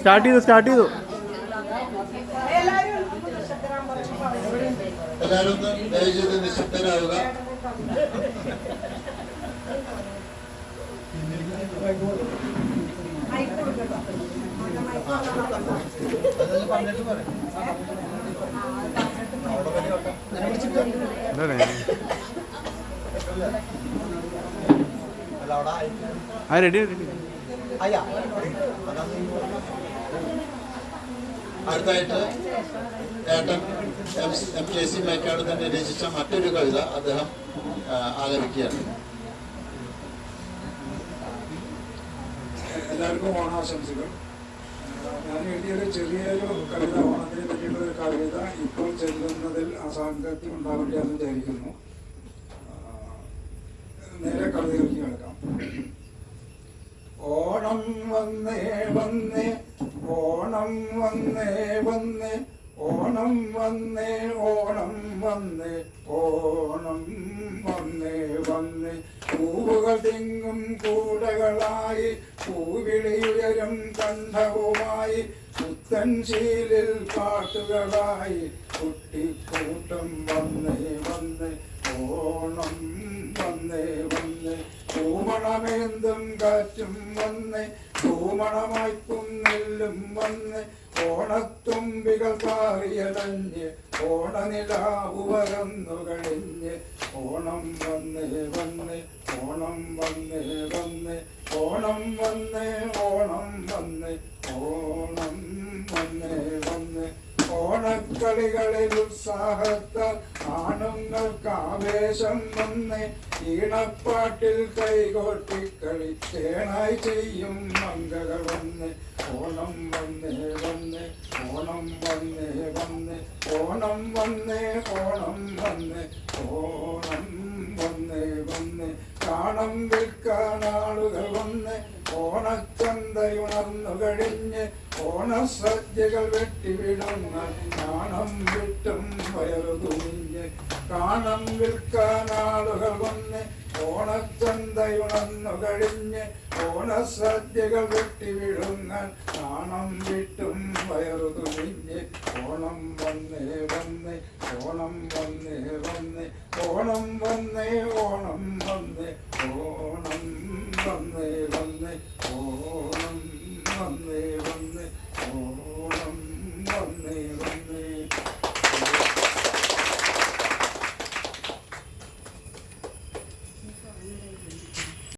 Start ചെയ്തു. എല്ലാവരും ഒന്ന് ദയചെയ്ത് നിശബ്ദരാവുക. അടുത്തായിട്ട് ഏട്ടൻ MJC മേക്കാട് തന്നെ രചിച്ച മറ്റൊരു കവിത അദ്ദേഹം ആലപിക്കുകയാണ്. എല്ലാവർക്കും ഓണാശംസകൾ. ഞാൻ എഴുതിയൊരു ചെറിയൊരു കവിത, ഓണത്തിനെ പറ്റിയുള്ള ഒരു കവിത ഇപ്പോൾ ചെല്ലുന്നതിൽ അസാംഗത്യം ഉണ്ടാവില്ല എന്ന് വിചാരിക്കുന്നു. നേരെ കവിതയിലേക്ക് കിടക്കാം. ഓണം വന്നേ വന്നേ, ഓണം വന്നേ വന്നേ, ഓണം വന്നേ, ഓണം വന്നേ, ഓണം വന്നേ വന്നേ. പൂവുകൾ തിങ്ങും കൂടകളായി, പൂവിളിയുയരും കണ്ഠവുമായി, പുത്തൻ ശീലിൽ പാട്ടുകളായി, കുട്ടിക്കൂട്ടം വന്നേ വന്നേ, ഓണം വന്നേ വന്നേ. പൂമണമേന്തും കാറ്റും വന്നേ, പൂമണമായ്ക്കും നെല്ലും വന്നേ, ഓണത്തുമ്പികൾ പാറിയടഞ്ഞ്, ഓണനിലാവു വരന്നു കഴിഞ്ഞ്, ഓണം വന്നേ വന്നേ, ഓണം വന്നേ വന്നേ, ഓണം വന്നേ, ഓണം വന്നേ, ഓണം വന്നേ വന്നേ. ഓണക്കളികളിൽ ഉത്സാഹത്താൽ ആണുങ്ങൾക്ക് ആവേശം വന്നേ, ഈണപ്പാട്ടിൽ കൈകൊട്ടിക്കളി തേനായി ചെയ്യും മംഗകൾ വന്നേ, ഓണം വന്നേ വന്നേ, ഓണം വന്നേ വന്നേ, ഓണം വന്നേ, ഓണം വന്നേ, ഓണം വന്നേ വന്നേ. കാണം വിൽക്കാൻ ആളുകൾ വന്നേ, ഓണച്ചന്തയുണർന്നു കഴിഞ്ഞ്, ഓണസദ്യകൾ വെട്ടിവിടുന്ന നാണം വിട്ടും വയറു തുണിഞ്ഞ്. കാണം വിൽക്കാൻ ആളുകൾ വന്ന്, ഓണച്ചന്തയുണർന്നു കഴിഞ്ഞ്, ഓണസദ്യകൾ വെട്ടിവിടുന്ന നാണം വിട്ടും വയറു തുണിഞ്ഞ്, ഓണം വന്നേ വന്നേ, ഓണം വന്നേ വന്നേ, ഓണം വന്നേ, ഓണം വന്നേ, ഓണം വന്നേ വന്നേ, ഓണം വന്നേ വന്നേ, ഓ